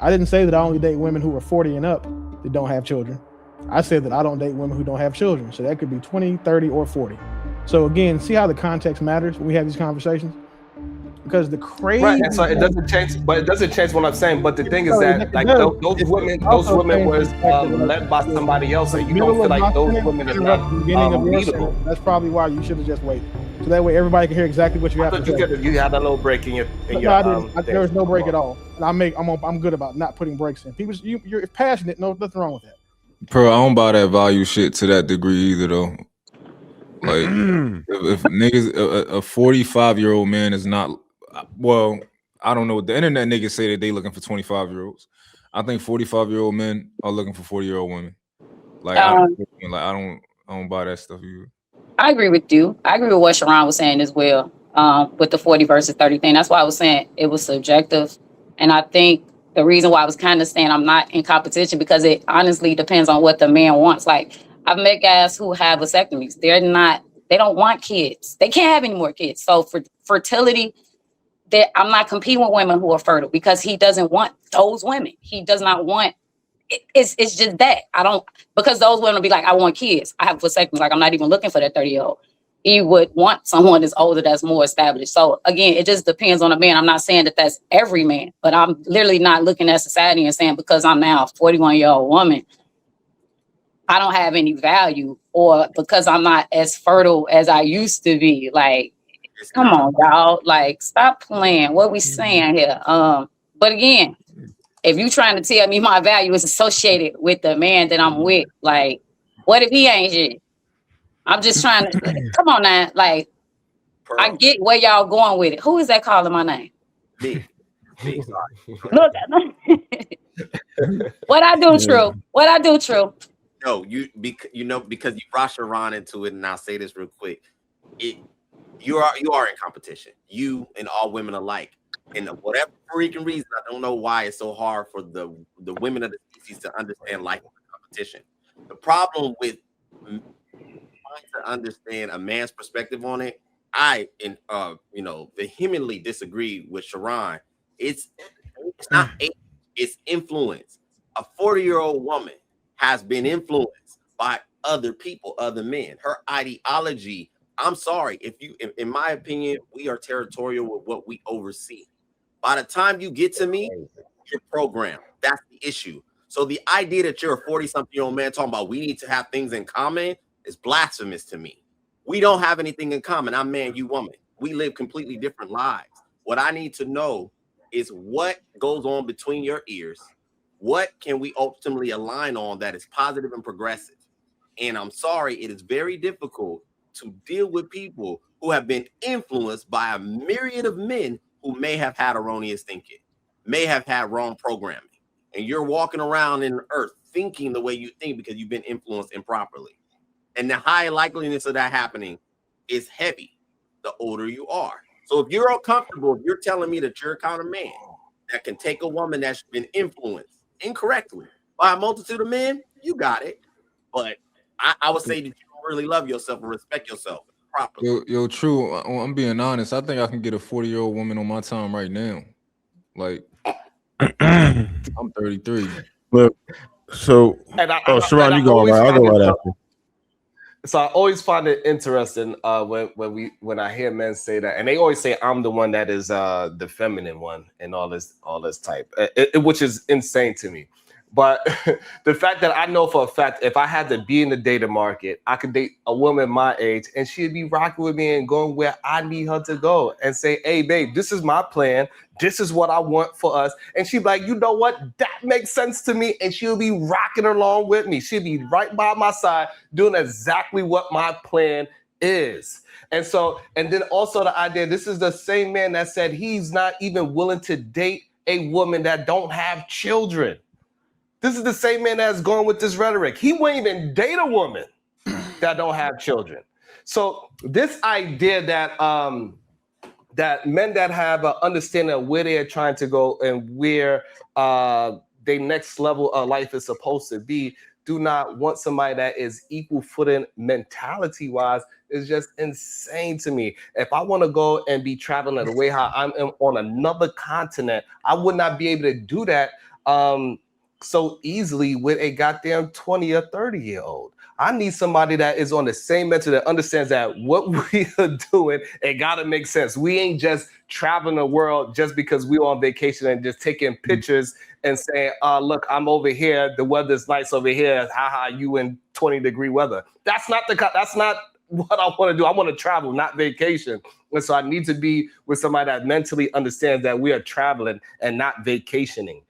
I didn't say that I only date women who are 40 and up that don't have children. I said that I don't date women who don't have children. So that could be 20, 30, or 40. So again, see how the context matters when we have these conversations? Because the crazy right, and so it doesn't change, but it doesn't change what I'm saying. But the thing is that like those women was led by somebody else, and you don't feel like those women are not unbeatable. That's probably why you should have just waited, so that way everybody can hear exactly what you have to say. You had a little break in your. There was no break at all, and I'm good about not putting breaks in. People, you're passionate. No, nothing wrong with that. Bro, I don't buy that value shit to that degree either, though. Like, if niggas, a 45-year-old man is not. Well, I don't know. The internet niggas say that they looking for 25-year-olds. I think 45-year-old men are looking for 40-year-old women. Like, I don't buy that stuff either. I agree with you. I agree with what Sharon was saying as well. With the 40 versus 30 thing. That's why I was saying it was subjective. And I think the reason why I was kind of saying I'm not in competition, because it honestly depends on what the man wants. Like, I've met guys who have vasectomies. They don't want kids. They can't have any more kids. So for fertility, I'm not competing with women who are fertile, because he doesn't want those women. He does not want it's just that because those women will be like, I want kids. I have vasectomy. Like, I'm not even looking for that 30-year-old. He would want someone that's older, that's more established. So again, it just depends on the man. I'm not saying that that's every man, but I'm literally not looking at society and saying because I'm now a 41-year-old woman, I don't have any value, or because I'm not as fertile as I used to be. Like, come on, y'all. Like, stop playing. What we saying here? But again, if you trying to tell me my value is associated with the man that I'm with, like, what if he ain't shit? I'm just trying to come on now. Like, I get where y'all going with it. Who is that calling my name? Me. Look, what I do true. What I do true. No, because you brought Sharon into it, and I'll say this real quick. You are in competition. You and all women alike. And whatever freaking reason, I don't know why it's so hard for the women of the species to understand life as a competition. The problem with trying to understand a man's perspective on it, I vehemently disagree with Sharon. It's not age, it's influence. A 40-year-old woman has been influenced by other people, other men. Her ideology, I'm sorry, in my opinion, we are territorial with what we oversee. By the time you get to me, you're programmed. That's the issue. So the idea that you're a 40-something-year-old man talking about we need to have things in common is blasphemous to me. We don't have anything in common. I'm man, you woman. We live completely different lives. What I need to know is what goes on between your ears. What can we ultimately align on that is positive and progressive? And I'm sorry, it is very difficult to deal with people who have been influenced by a myriad of men who may have had erroneous thinking, may have had wrong programming. And you're walking around in the earth thinking the way you think because you've been influenced improperly. And the high likeliness of that happening is heavy the older you are. So if you're uncomfortable, if you're telling me that you're a kind of man that can take a woman that's been influenced incorrectly by a multitude of men, you got it. But I would say that you don't really love yourself or respect yourself properly. Yo, true. I'm being honest. I think I can get a 40-year-old woman on my time right now. Like, I'm 33. Look, so Sharon, you go right. I'll go right after. So I always find it interesting when I hear men say that, and they always say I'm the one that is the feminine one and all this type, which is insane to me. But the fact that I know for a fact, if I had to be in the dating market, I could date a woman my age and she'd be rocking with me and going where I need her to go and say, hey, babe, this is my plan. This is what I want for us. And she'd be like, you know what? That makes sense to me. And she'll be rocking along with me. She'll be right by my side doing exactly what my plan is. And then also the idea, this is the same man that said he's not even willing to date a woman that don't have children. This is the same man that's going with this rhetoric. He won't even date a woman that don't have children. So this idea that that men that have an understanding of where they are trying to go and where their next level of life is supposed to be, do not want somebody that is equal footing mentality wise is just insane to me. If I want to go and be traveling the way how I'm on another continent, I would not be able to do that so easily with a goddamn 20 or 30-year-old. I need somebody that is on the same mental that understands that what we are doing, it gotta make sense. We ain't just traveling the world just because we're on vacation and just taking pictures and saying, look, I'm over here, the weather's nice over here, haha, you in 20-degree weather. That's not what I want to do. I want to travel, not vacation. And so I need to be with somebody that mentally understands that we are traveling and not vacationing.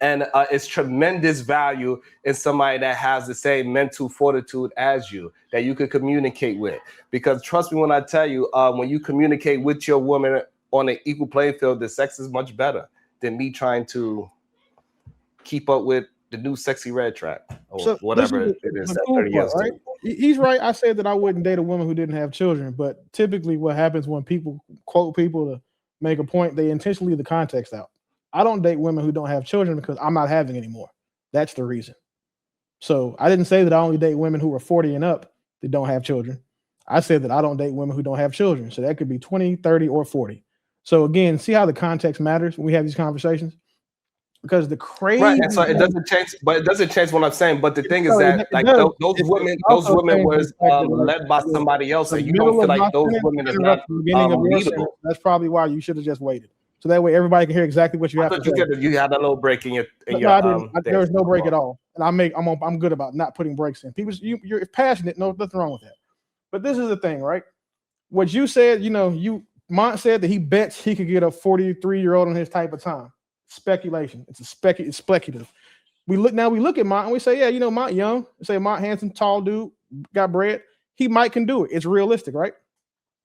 And it's tremendous value in somebody that has the same mental fortitude as you, that you could communicate with. Because trust me when I tell you, when you communicate with your woman on an equal playing field, the sex is much better than me trying to keep up with the new sexy red track or whatever it is. That Cool 30 years part, right? He's right. I said that I wouldn't date a woman who didn't have children, but typically what happens when people quote people to make a point, they intentionally leave the context out. I don't date women who don't have children because I'm not having any more. That's the reason. So I didn't say that I only date women who are 40 and up that don't have children. I said that I don't date women who don't have children. So that could be 20, 30, or 40. So again, see how the context matters when we have these conversations? Because the crazy right, and so it doesn't change, but it doesn't change what I'm saying. But the thing is that like those women was led by somebody else, and you don't feel like those women are not leadable. That's probably why you should have just waited. So that way everybody can hear exactly what you have to say. You had a little break in your there was no break at all. And I'm good about not putting breaks in. People, you're passionate, no, nothing wrong with that. But this is the thing, right? What you said, Mont said that he bets he could get a 43-year-old on his type of time. Speculation. It's speculative. We look at Mont and we say, yeah, Mont young. We say Mont handsome, tall dude, got bread. He might can do it. It's realistic, right?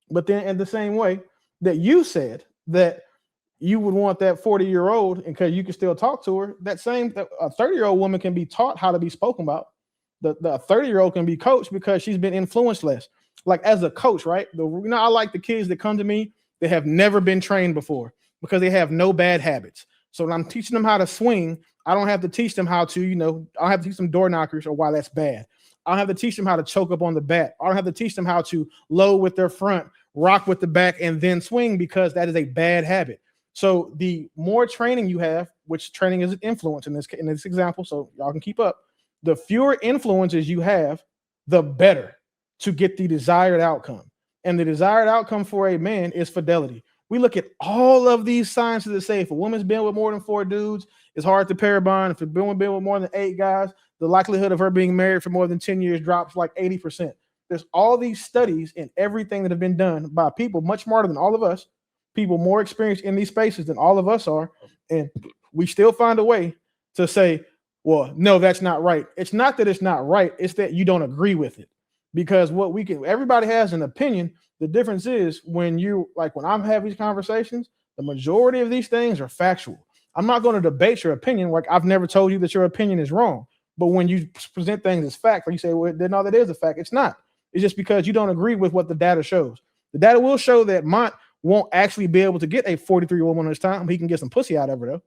But then in the same way that you said that you would want that 40-year-old, and because you can still talk to her, a 30-year-old woman can be taught how to be spoken about. The 30-year-old can be coached because she's been influenced less. Like as a coach, right? I like the kids that come to me that have never been trained before because they have no bad habits. So when I'm teaching them how to swing, I don't have to teach them how to, I don't have to teach them door knockers or why that's bad. I don't have to teach them how to choke up on the bat. I don't have to teach them how to low with their front, rock with the back, and then swing because that is a bad habit. So the more training you have, which training is an influence in this example, so y'all can keep up, the fewer influences you have, the better to get the desired outcome. And the desired outcome for a man is fidelity. We look at all of these signs that say if a woman's been with more than 4 dudes, it's hard to pair bond. If it's been with more than 8 guys, the likelihood of her being married for more than 10 years drops like 80%. There's all these studies and everything that have been done by people much smarter than all of us, people more experienced in these spaces than all of us are, and we still find a way to say, well, no, that's not right. It's not that it's not right, it's that you don't agree with it. Because everybody has an opinion. The difference is when I'm having these conversations, the majority of these things are factual. I'm not going to debate your opinion. Like I've never told you that your opinion is wrong. But when you present things as fact, like you say, well, no, that is a fact. It's not. It's just because you don't agree with what the data shows. The data will show that Mont won't actually be able to get a 43-year-old woman this time. He can get some pussy out of her though.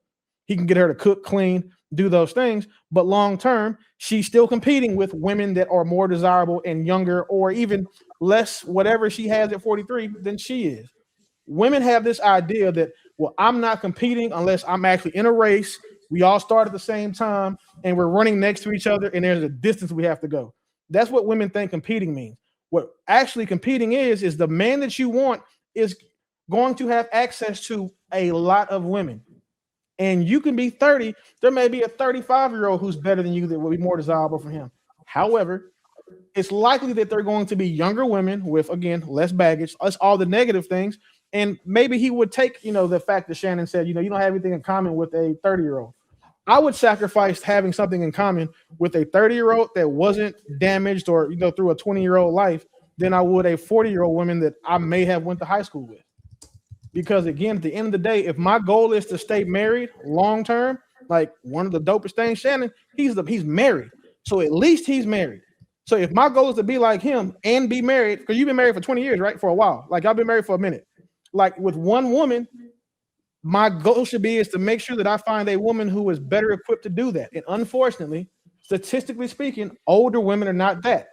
He can get her to cook, clean, do those things. But long term, she's still competing with women that are more desirable and younger, or even less, whatever she has at 43 than she is. Women have this idea that, well, I'm not competing unless I'm actually in a race. We all start at the same time and we're running next to each other and there's a distance we have to go. That's what women think competing means. What actually competing is the man that you want is going to have access to a lot of women. And you can be 30. There may be a 35-year-old who's better than you that will be more desirable for him. However, it's likely that they're going to be younger women with, again, less baggage, less all the negative things. And maybe he would take, the fact that Shannon said, you don't have anything in common with a 30-year-old. I would sacrifice having something in common with a 30-year-old that wasn't damaged or, through a 20-year-old life than I would a 40-year-old woman that I may have went to high school with. Because again, at the end of the day, if my goal is to stay married long term, like one of the dopest things, Shannon, he's married. So at least he's married. So if my goal is to be like him and be married, because you've been married for 20 years, right? For a while. Like I've been married for a minute. Like with one woman, my goal should be is to make sure that I find a woman who is better equipped to do that. And unfortunately, statistically speaking, older women are not that.